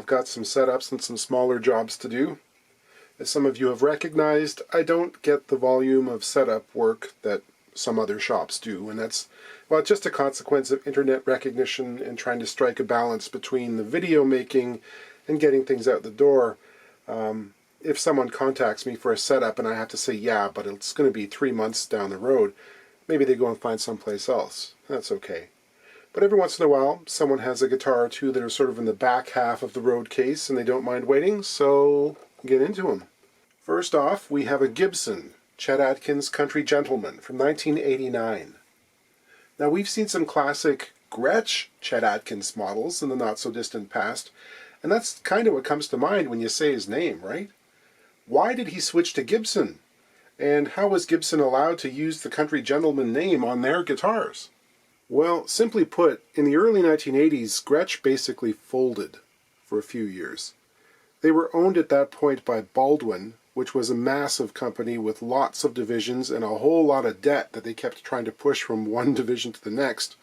I've got some setups and some smaller jobs to do. As some of you have recognized, I don't get the volume of setup work that some other shops do, and that's, well, just a consequence of internet recognition and trying to strike a balance between the video making and getting things out the door. If someone contacts me for a setup and I have to say, yeah, but it's going to be 3 months down the road, maybe they go and find someplace else. That's okay. But every once in a while, someone has a guitar or two that are sort of in the back half of the road case and they don't mind waiting, so get into them. First off, we have a Gibson Chet Atkins Country Gentleman from 1989. Now, we've seen some classic Gretsch Chet Atkins models in the not-so-distant past, and that's kind of what comes to mind when you say his name, right? Why did he switch to Gibson? And how was Gibson allowed to use the Country Gentleman name on their guitars? Well, simply put, in the early 1980s, Gretsch basically folded for a few years. They were owned at that point by Baldwin, which was a massive company with lots of divisions and a whole lot of debt that they kept trying to push from one division to the next,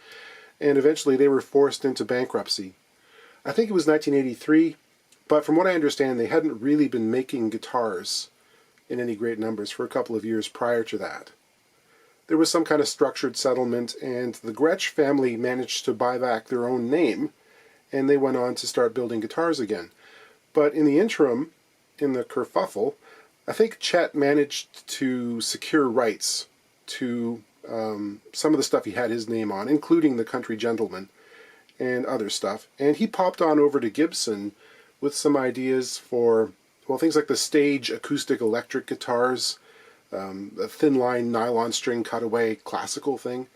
and eventually they were forced into bankruptcy. I think it was 1983, but from what I understand, they hadn't really been making guitars in any great numbers for a couple of years prior to that. There was some kind of structured settlement, and the Gretsch family managed to buy back their own name, and they went on to start building guitars again. But in the interim, in the kerfuffle, I think Chet managed to secure rights to some of the stuff he had his name on, including the Country Gentleman and other stuff. And he popped on over to Gibson with some ideas for, well, things like the Stage acoustic electric guitars, a thin line nylon string cutaway classical thing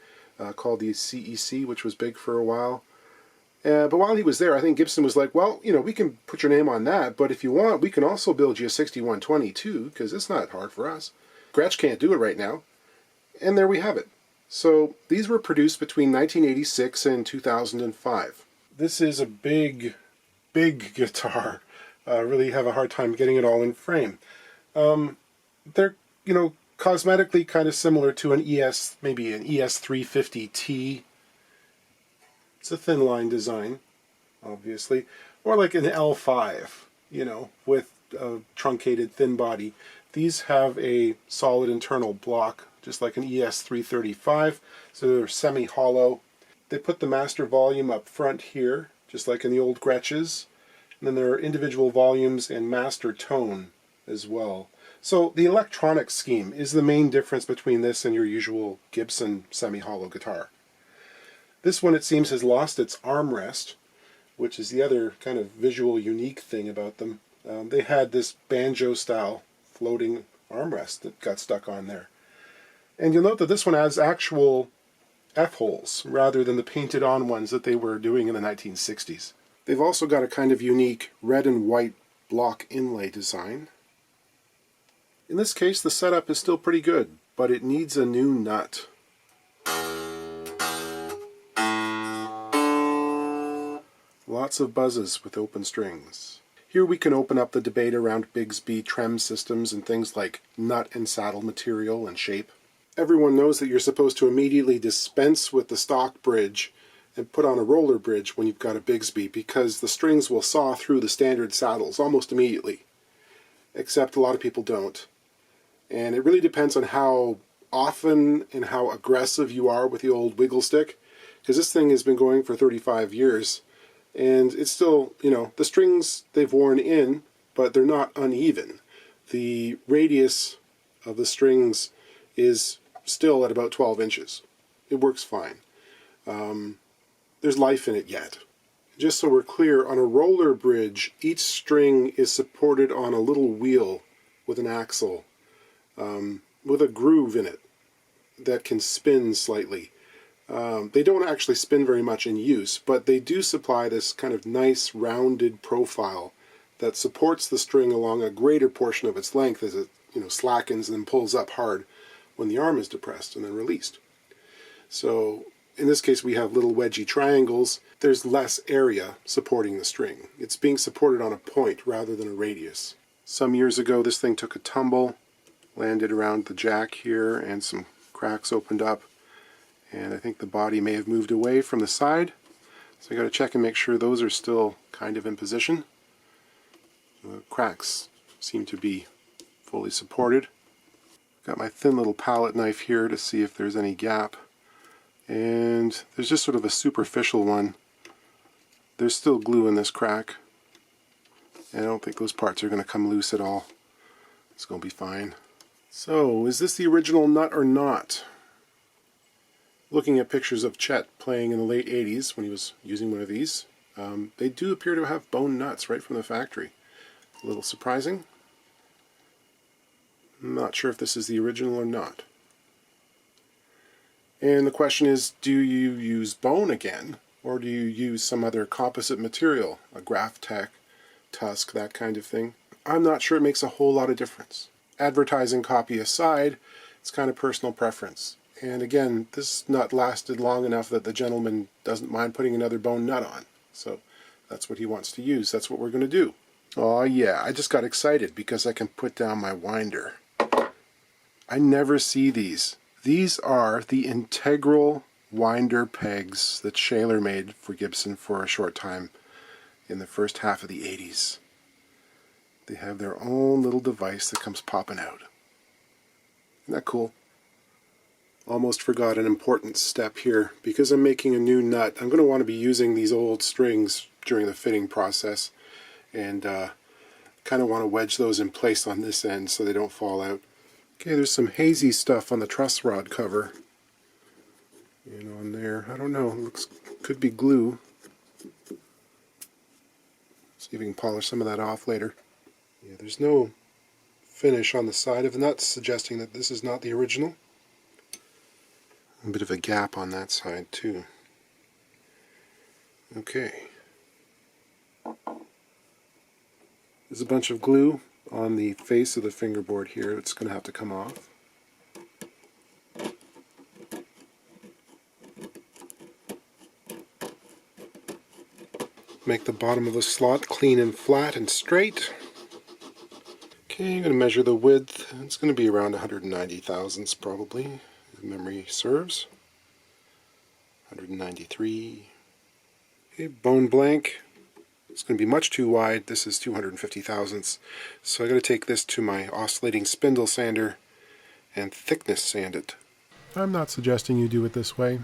called the CEC, which was big for a while. But while he was there, I think Gibson was like, well, you know, we can put your name on that, but if you want, we can also build you a 6120 too, because it's not hard for us. Gretsch can't do it right now. And there we have it. So these were produced between 1986 and 2005. This is a big, big guitar. I really have a hard time getting it all in frame. They're, you know, cosmetically kind of similar to an maybe an ES350T. It's a thin line design, obviously, or like an L5, you know, with a truncated thin body. These have a solid internal block, just like an ES335, so they're semi-hollow. They put the master volume up front here, just like in the old Gretsches, and then there are individual volumes and master tone as well. So the electronic scheme is the main difference between this and your usual Gibson semi-hollow guitar. This one, it seems, has lost its armrest, which is the other kind of visual unique thing about them. They had this banjo-style floating armrest that got stuck on there. And you'll note that this one has actual F-holes rather than the painted-on ones that they were doing in the 1960s. They've also got a kind of unique red and white block inlay design. In this case, the setup is still pretty good, but it needs a new nut. Lots of buzzes with open strings. Here we can open up the debate around Bigsby trem systems and things like nut and saddle material and shape. Everyone knows that you're supposed to immediately dispense with the stock bridge and put on a roller bridge when you've got a Bigsby, because the strings will saw through the standard saddles almost immediately. Except a lot of people don't. And it really depends on how often and how aggressive you are with the old wiggle stick, because this thing has been going for 35 years. And it's still, you know, the strings, they've worn in, but they're not uneven. The radius of the strings is still at about 12 inches. It works fine. There's life in it yet. Just so we're clear, on a roller bridge, each string is supported on a little wheel with an axle, with a groove in it that can spin slightly. They don't actually spin very much in use, but they do supply this kind of nice rounded profile that supports the string along a greater portion of its length as it, you know, slackens and then pulls up hard when the arm is depressed and then released. So in this case we have little wedgy triangles. There's less area supporting the string. It's being supported on a point rather than a radius. Some years ago this thing took a tumble, landed around the jack here, and some cracks opened up. And I think the body may have moved away from the side, so I got to check and make sure those are still kind of in position. cracks seem to be fully supported. Got my thin little palette knife here to see if there's any gap. And there's just sort of a superficial one. There's still glue in this crack. And I don't think those parts are going to come loose at all. It's going to be fine. So, is this the original nut or not? Looking at pictures of Chet playing in the late 80s when he was using one of these, they do appear to have bone nuts right from the factory. A little surprising. I'm not sure if this is the original or not. And the question is, do you use bone again, or do you use some other composite material, a Graph-Tech, Tusk, that kind of thing? I'm not sure it makes a whole lot of difference. Advertising copy aside, it's kind of personal preference. And again, this nut lasted long enough that the gentleman doesn't mind putting another bone nut on. So that's what he wants to use. That's what we're going to do. Oh yeah, I just got excited because I can put down my winder. I never see these. These are the integral winder pegs that Shaler made for Gibson for a short time in the first half of the 80s. They have their own little device that comes popping out. Isn't that cool? Almost forgot an important step here. Because I'm making a new nut, I'm going to want to be using these old strings during the fitting process. And kind of want to wedge those in place on this end so they don't fall out. Okay, there's some hazy stuff on the truss rod cover. And on there, I don't know, looks could be glue. See if we can polish some of that off later. Yeah, there's no finish on the side of the nuts, suggesting that this is not the original. A bit of a gap on that side too. Okay. There's a bunch of glue on the face of the fingerboard here. It's going to have to come off. Make the bottom of the slot clean and flat and straight. Okay, I'm going to measure the width. It's going to be around 190 thousandths probably, if memory serves. 193. Okay, bone blank. It's going to be much too wide. This is 250 thousandths. So I'm going to take this to my oscillating spindle sander and thickness sand it. I'm not suggesting you do it this way.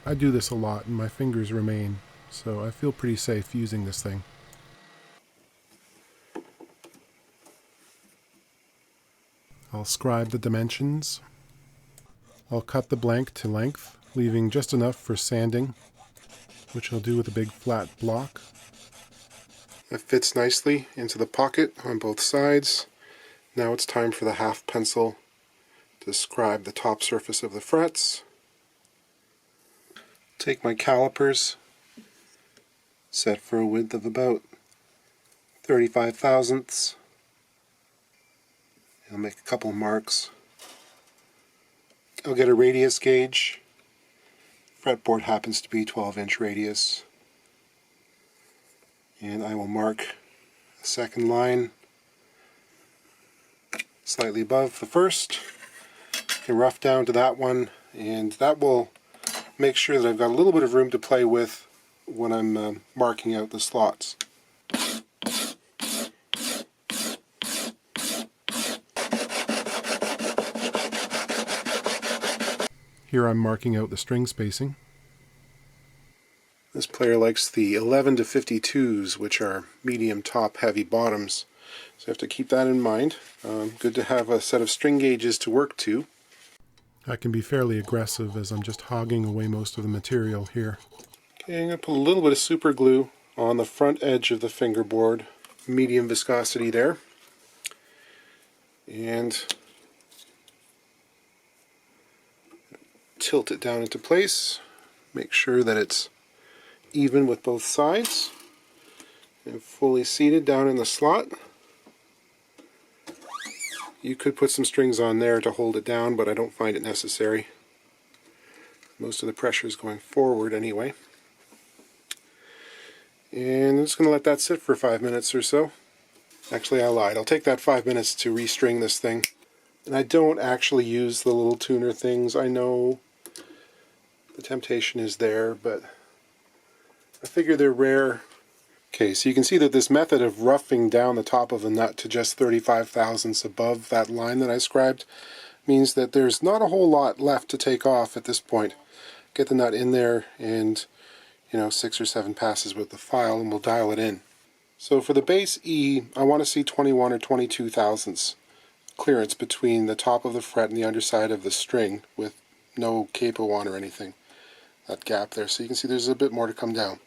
I do this a lot and my fingers remain, so I feel pretty safe using this thing. I'll scribe the dimensions. I'll cut the blank to length, leaving just enough for sanding, which I'll do with a big flat block. It fits nicely into the pocket on both sides. Now it's time for the half pencil to scribe the top surface of the frets. Take my calipers, set for a width of about 35 thousandths. I'll make a couple marks. I'll get a radius gauge. Fretboard happens to be 12-inch radius. And I will mark a second line slightly above the first. I can rough down to that one, and that will make sure that I've got a little bit of room to play with when I'm marking out the slots. Here I'm marking out the string spacing. This player likes the 11 to 52s, which are medium top, heavy bottoms. So I have to keep that in mind. Good to have a set of string gauges to work to. I can be fairly aggressive as I'm just hogging away most of the material here. Okay, I'm going to put a little bit of super glue on the front edge of the fingerboard. Medium viscosity there. And tilt it down into place. Make sure that it's even with both sides and fully seated down in the slot. You could put some strings on there to hold it down, but I don't find it necessary. Most of the pressure is going forward anyway. And I'm just going to let that sit for 5 minutes or so. Actually, I lied. I'll take that 5 minutes to restring this thing. And I don't actually use the little tuner things. I know the temptation is there, but I figure they're rare Okay, so you can see that this method of roughing down the top of the nut to just 35 thousandths above that line that I scribed means that there's not a whole lot left to take off at this point. Get the nut in there and, 6 or 7 passes with the file and we'll dial it in. So for the base E, I want to see 21 or 22 thousandths clearance between the top of the fret and the underside of the string with no capo on or anything. That gap there. So you can see there's a bit more to come down.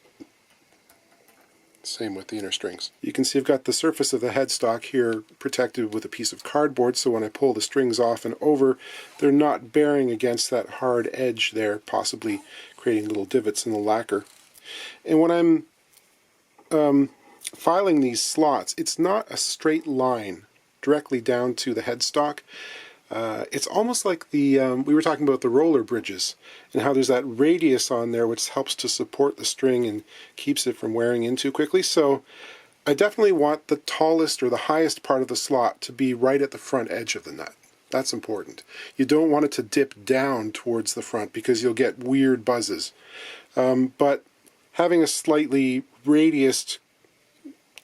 Same with the inner strings. You can see I've got the surface of the headstock here protected with a piece of cardboard, so when I pull the strings off and over, they're not bearing against that hard edge there, possibly creating little divots in the lacquer. And when I'm filing these slots, it's not a straight line directly down to the headstock. It's almost like the we were talking about the roller bridges and how there's that radius on there which helps to support the string and keeps it from wearing in too quickly. So I definitely want the tallest or the highest part of the slot to be right at the front edge of the nut. That's important. You don't want it to dip down towards the front because you'll get weird buzzes. But having a slightly radiused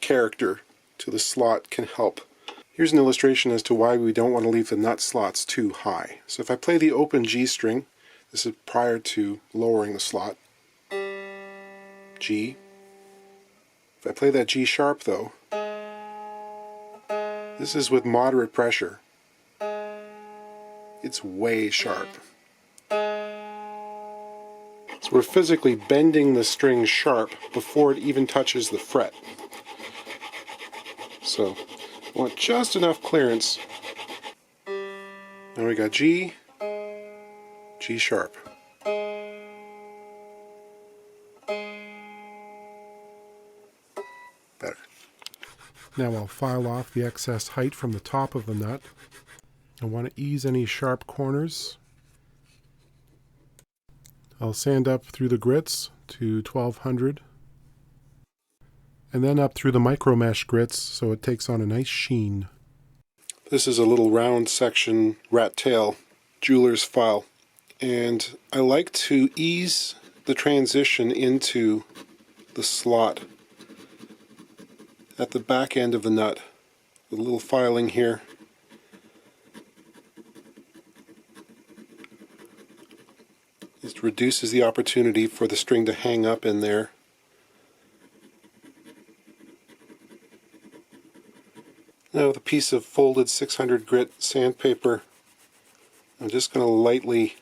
character to the slot can help. Here's an illustration as to why we don't want to leave the nut slots too high. So if I play the open G string, this is prior to lowering the slot, G. If I play that G sharp though, this is with moderate pressure. It's way sharp. So we're physically bending the string sharp before it even touches the fret. So I want just enough clearance. Now we got G, G sharp. Better. Now I'll file off the excess height from the top of the nut. I want to ease any sharp corners. I'll sand up through the grits to 1200. And then up through the micro mesh grits so it takes on a nice sheen. This is a little round section rat tail jeweler's file, and I like to ease the transition into the slot at the back end of the nut with a little filing here. It reduces the opportunity for the string to hang up in there. Now with a piece of folded 600 grit sandpaper, I'm just going to lightly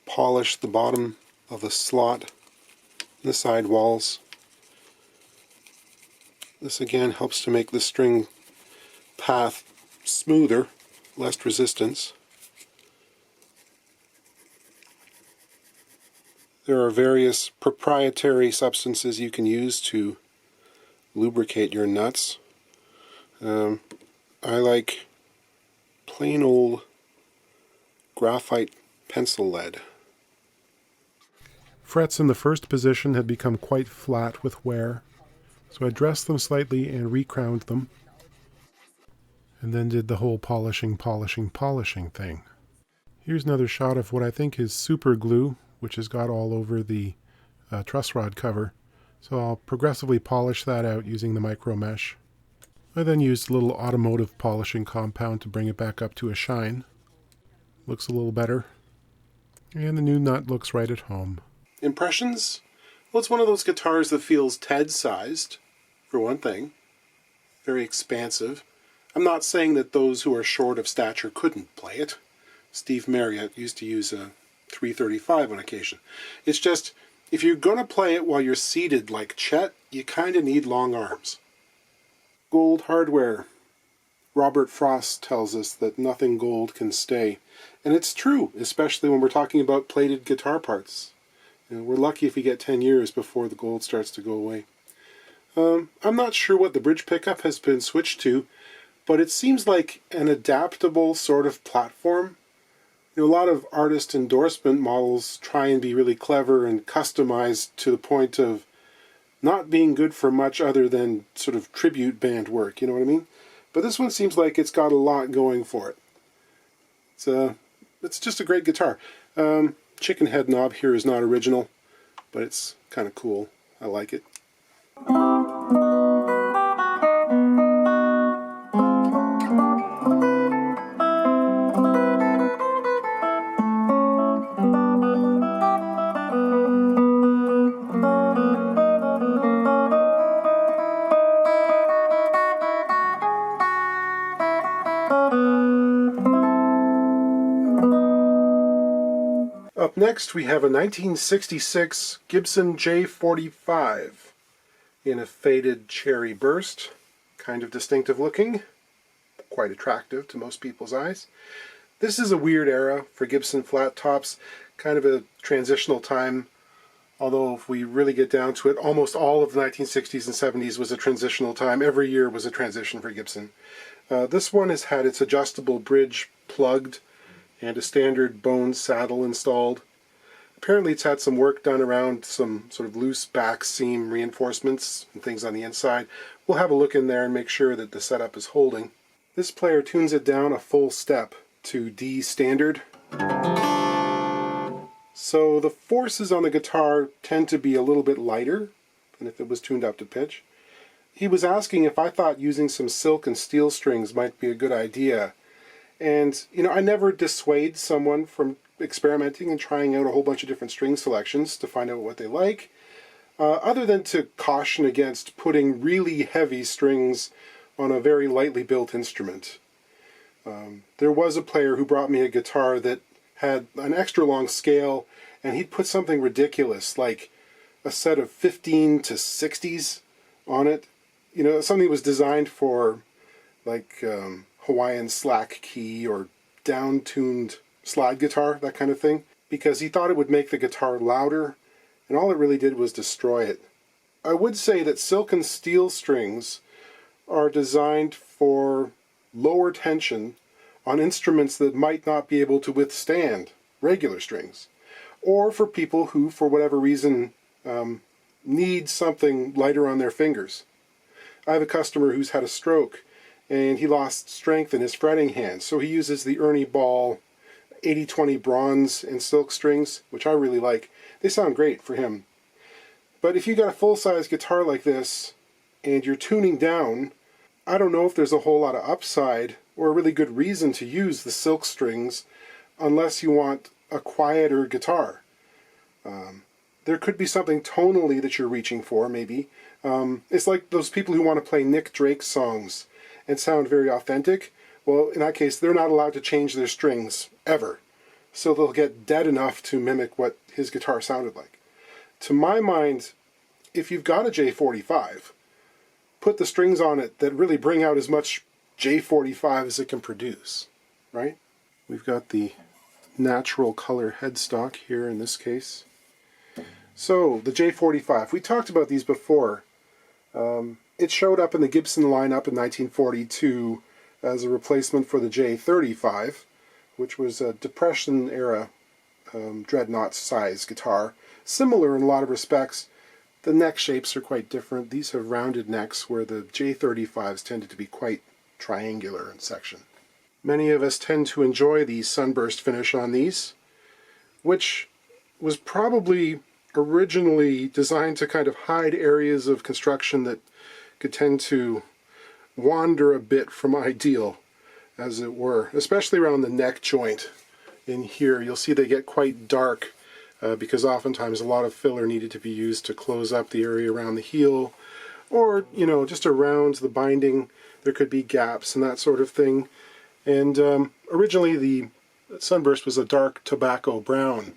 polish the bottom of the slot and the side walls. This again helps to make the string path smoother, less resistance. There are various proprietary substances you can use to lubricate your nuts. I like plain old graphite pencil lead. Frets in the first position had become quite flat with wear, so I dressed them slightly and recrowned them, and then did the whole polishing thing. Here's another shot of what I think is super glue, which has got all over the truss rod cover, so I'll progressively polish that out using the micro mesh. I then used a little automotive polishing compound to bring it back up to a shine. Looks a little better. And the new nut looks right at home. Impressions? Well, it's one of those guitars that feels TED-sized, for one thing. Very expansive. I'm not saying that those who are short of stature couldn't play it. Steve Marriott used to use a 335 on occasion. It's just, if you're going to play it while you're seated like Chet, you kind of need long arms. Gold hardware. Robert Frost tells us that nothing gold can stay. And it's true, especially when we're talking about plated guitar parts. We're lucky if we get 10 years before the gold starts to go away. I'm not sure what the bridge pickup has been switched to, but it seems like an adaptable sort of platform. A lot of artist endorsement models try and be really clever and customized to the point of not being good for much other than sort of tribute band work, you know what I mean? But this one seems like it's got a lot going for it. It's just a great guitar. Chicken head knob here is not original, but it's kind of cool. I like it. Up next we have a 1966 Gibson J-45 in a faded cherry burst, kind of distinctive looking, quite attractive to most people's eyes. This is a weird era for Gibson flat tops, kind of a transitional time, although if we really get down to it, almost all of the 1960s and 70s was a transitional time. Every year was a transition for Gibson. This one has had its adjustable bridge plugged and a standard bone saddle installed. Apparently it's had some work done around some sort of loose back seam reinforcements and things on the inside. We'll have a look in there and make sure that the setup is holding. This player tunes it down a full step to D standard. So the forces on the guitar tend to be a little bit lighter than if it was tuned up to pitch. He was asking if I thought using some silk and steel strings might be a good idea. And, you know, I never dissuade someone from experimenting and trying out a whole bunch of different string selections to find out what they like, other than to caution against putting really heavy strings on a very lightly built instrument. There was a player who brought me a guitar that had an extra long scale, and he'd put something ridiculous, like a set of 15 to 60s on it. You know, something that was designed for, like, Hawaiian slack key or down-tuned slide guitar, that kind of thing, because he thought it would make the guitar louder, and all it really did was destroy it. I would say that silk and steel strings are designed for lower tension on instruments that might not be able to withstand regular strings, or for people who, for whatever reason, need something lighter on their fingers. I have a customer who's had a stroke, and he lost strength in his fretting hand, so he uses the Ernie Ball 80-20 bronze and silk strings, which I really like. They sound great for him. But if you got a full-size guitar like this, and you're tuning down, I don't know if there's a whole lot of upside or a really good reason to use the silk strings unless you want a quieter guitar. There could be something tonally that you're reaching for, maybe. It's like those people who want to play Nick Drake songs and sound very authentic. Well, in that case, they're not allowed to change their strings, ever. So they'll get dead enough to mimic what his guitar sounded like. To my mind, if you've got a J-45, put the strings on it that really bring out as much J-45 as it can produce, right? We've got the natural color headstock here in this case. So, the J-45, we talked about these before. It showed up in the Gibson lineup in 1942 as a replacement for the J-35, which was a Depression-era dreadnought size guitar. Similar in a lot of respects. The neck shapes are quite different. These have rounded necks, where the J-35s tended to be quite triangular in section. Many of us tend to enjoy the sunburst finish on these, which was probably originally designed to kind of hide areas of construction that could tend to wander a bit from ideal, as it were, especially around the neck joint. In here you'll see they get quite dark because oftentimes a lot of filler needed to be used to close up the area around the heel, or, you know, just around the binding there could be gaps and that sort of thing. And originally the sunburst was a dark tobacco brown.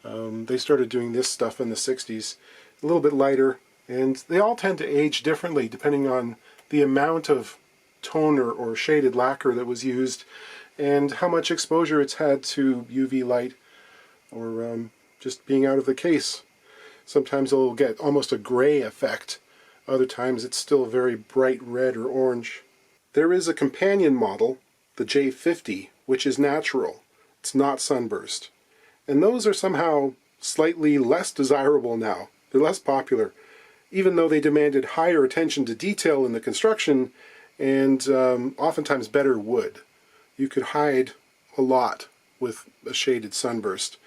They started doing this stuff in the 60s, a little bit lighter, and they all tend to age differently depending on the amount of toner or shaded lacquer that was used and how much exposure it's had to UV light or just being out of the case. Sometimes it'll get almost a gray effect. Other times it's still very bright red or orange. There is a companion model, the J50, which is natural. It's not sunburst. And those are somehow slightly less desirable now. They're less popular, even though they demanded higher attention to detail in the construction and oftentimes better wood. You could hide a lot with a shaded sunburst,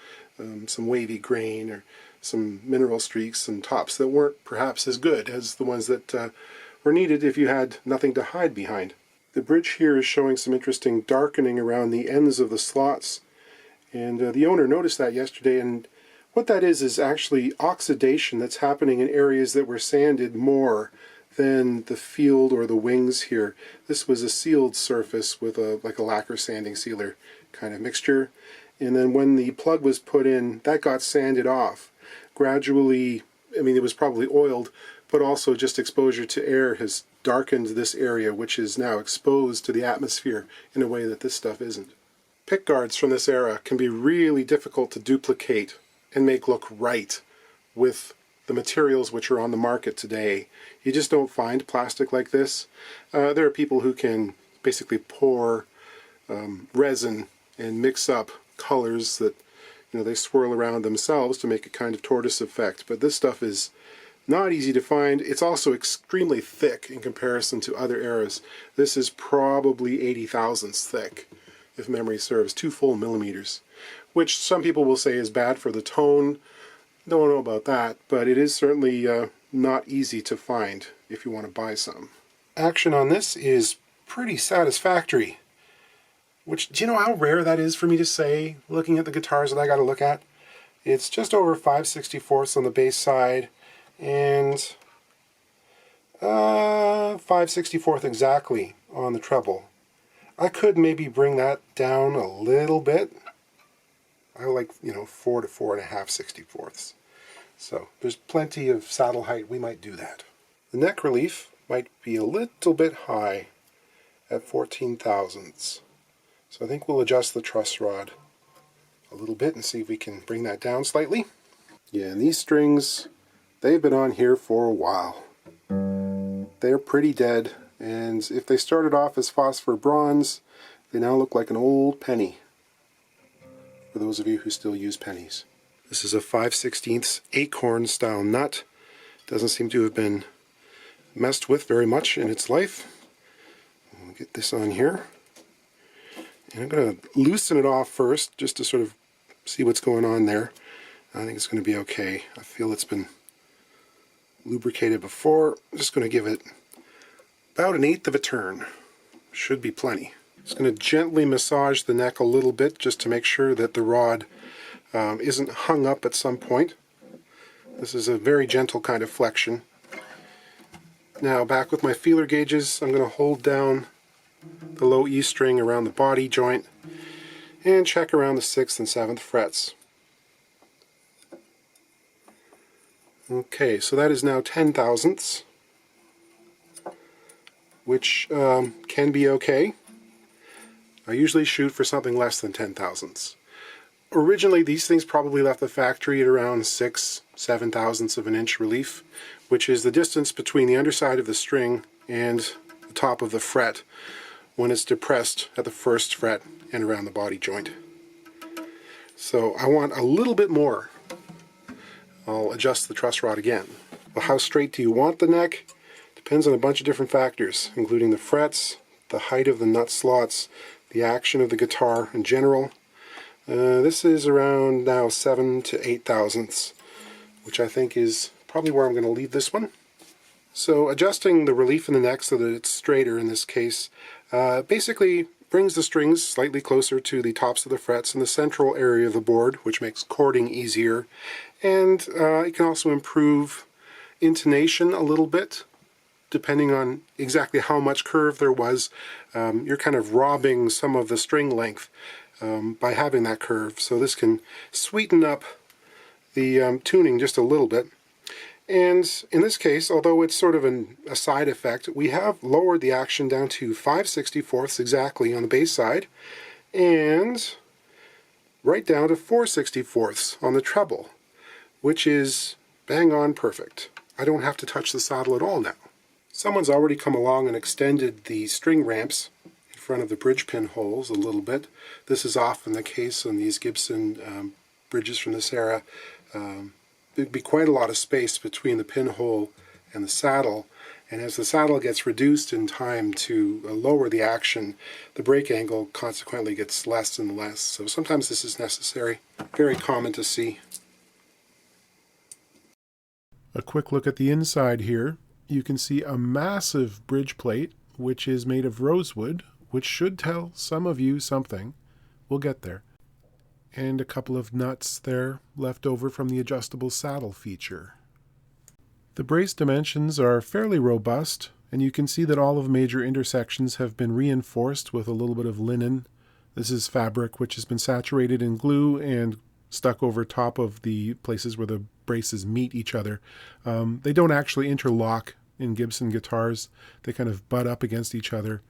some wavy grain or some mineral streaks and tops that weren't perhaps as good as the ones that were needed if you had nothing to hide behind. The bridge here is showing some interesting darkening around the ends of the slots, and the owner noticed that yesterday, and what that is actually oxidation that's happening in areas that were sanded more than the field or the wings here. This was a sealed surface with like a lacquer sanding sealer kind of mixture, and then when the plug was put in, that got sanded off. Gradually, I mean, it was probably oiled, but also just exposure to air has darkened this area, which is now exposed to the atmosphere in a way that this stuff isn't. Pick guards from this era can be really difficult to duplicate and make look right with the materials which are on the market today. You just don't find plastic like this. There are people who can basically pour resin and mix up colors that they swirl around themselves to make a kind of tortoise effect, but this stuff is not easy to find. It's also extremely thick in comparison to other eras. This is probably 80 thousandths thick, if memory serves, 2 full millimeters, which some people will say is bad for the tone. Don't know about that, but it is certainly not easy to find if you want to buy some. Action on this is pretty satisfactory, which, do you know how rare that is for me to say, looking at the guitars that I got to look at? It's just over 5/64 on the bass side, and 5/64 exactly on the treble. I could maybe bring that down a little bit. I like, 4 to 4.5/64. So there's plenty of saddle height. We might do that. The neck relief might be a little bit high at 14 thousandths. So I think we'll adjust the truss rod a little bit and see if we can bring that down slightly. Yeah, and these strings, they've been on here for a while. They're pretty dead, and if they started off as phosphor bronze, they now look like an old penny, for those of you who still use pennies. This is a 5/16 acorn style nut. Doesn't seem to have been messed with very much in its life. I'll get this on here. And I'm going to loosen it off first, just to sort of see what's going on there. I think it's going to be okay. I feel it's been lubricated before. I'm just going to give it about 1/8 of a turn. Should be plenty. Just going to gently massage the neck a little bit just to make sure that the rod isn't hung up at some point. This is a very gentle kind of flexion. Now back with my feeler gauges, I'm going to hold down the low E string around the body joint and check around the 6th and 7th frets. Okay, so that is now 10 thousandths, which can be okay. I usually shoot for something less than 10 thousandths. Originally, these things probably left the factory at around 6-7 thousandths of an inch relief, which is the distance between the underside of the string and the top of the fret when it's depressed at the 1st fret and around the body joint. So I want a little bit more. I'll adjust the truss rod again. Well, how straight do you want the neck? Depends on a bunch of different factors, including the frets, the height of the nut slots, the action of the guitar in general. This is around now 7 to 8 thousandths, which I think is probably where I'm going to leave this one. So adjusting the relief in the neck so that it's straighter in this case basically brings the strings slightly closer to the tops of the frets in the central area of the board, which makes chording easier, and it can also improve intonation a little bit. Depending on exactly how much curve there was, you're kind of robbing some of the string length by having that curve. So this can sweeten up the tuning just a little bit. And in this case, although it's sort of a side effect, we have lowered the action down to 5/64 exactly on the bass side, and right down to 4/64 on the treble, which is bang on perfect. I don't have to touch the saddle at all now. Someone's already come along and extended the string ramps in front of the bridge pin holes a little bit. This is often the case on these Gibson bridges from this era. There'd be quite a lot of space between the pinhole and the saddle, and as the saddle gets reduced in time to lower the action, the break angle consequently gets less and less. So sometimes this is necessary. Very common to see. A quick look at the inside here. You can see a massive bridge plate, which is made of rosewood, which should tell some of you something. We'll get there. And a couple of nuts there left over from the adjustable saddle feature. The brace dimensions are fairly robust, and you can see that all of major intersections have been reinforced with a little bit of linen. This is fabric which has been saturated in glue and stuck over top of the places where the braces meet each other. They don't actually interlock in Gibson guitars. They kind of butt up against each other,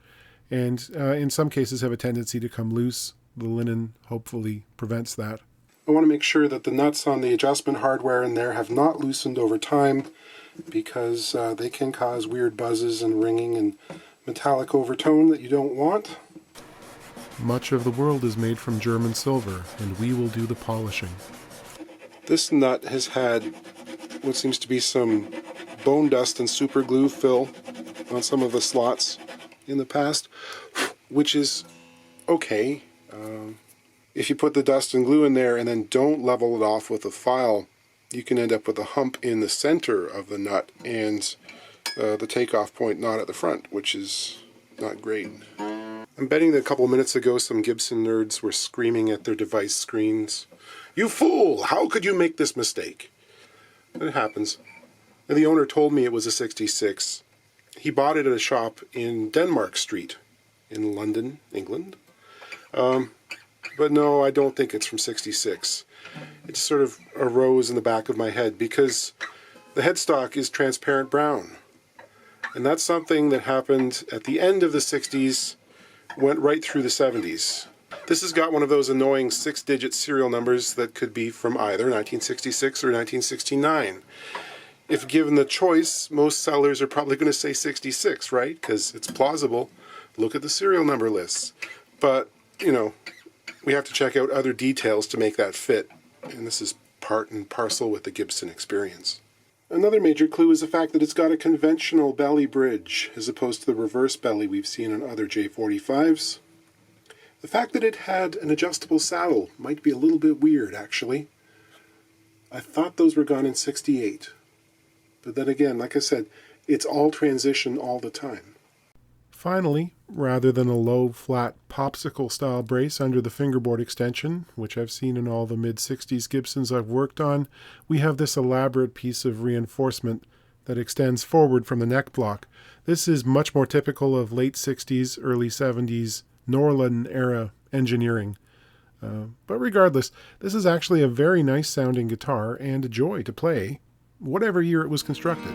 and in some cases have a tendency to come loose. The linen hopefully prevents that. I want to make sure that the nuts on the adjustment hardware in there have not loosened over time, because they can cause weird buzzes and ringing and metallic overtone that you don't want. Much of the world is made from German silver, and we will do the polishing. This nut has had what seems to be some bone dust and super glue fill on some of the slots in the past, which is okay. If you put the dust and glue in there and then don't level it off with a file, you can end up with a hump in the center of the nut and the takeoff point not at the front, which is not great. I'm betting that a couple minutes ago some Gibson nerds were screaming at their device screens, "You fool! How could you make this mistake?" And it happens. And the owner told me it was a 66. He bought it at a shop in Denmark Street in London, England. But no, I don't think it's from 66. It just sort of arose in the back of my head because the headstock is transparent brown. And that's something that happened at the end of the 60s, went right through the 70s. This has got one of those annoying 6-digit serial numbers that could be from either 1966 or 1969. If given the choice, most sellers are probably going to say 66, right? Because it's plausible. Look at the serial number lists. But, you know, we have to check out other details to make that fit. And this is part and parcel with the Gibson experience. Another major clue is the fact that it's got a conventional belly bridge, as opposed to the reverse belly we've seen on other J-45s. The fact that it had an adjustable saddle might be a little bit weird, actually. I thought those were gone in 68. But then again, like I said, it's all transition all the time. Finally, rather than a low, flat, popsicle-style brace under the fingerboard extension, which I've seen in all the mid-60s Gibsons I've worked on, we have this elaborate piece of reinforcement that extends forward from the neck block. This is much more typical of late 60s, early 70s, Norlin-era engineering. But regardless, this is actually a very nice-sounding guitar and a joy to play, whatever year it was constructed.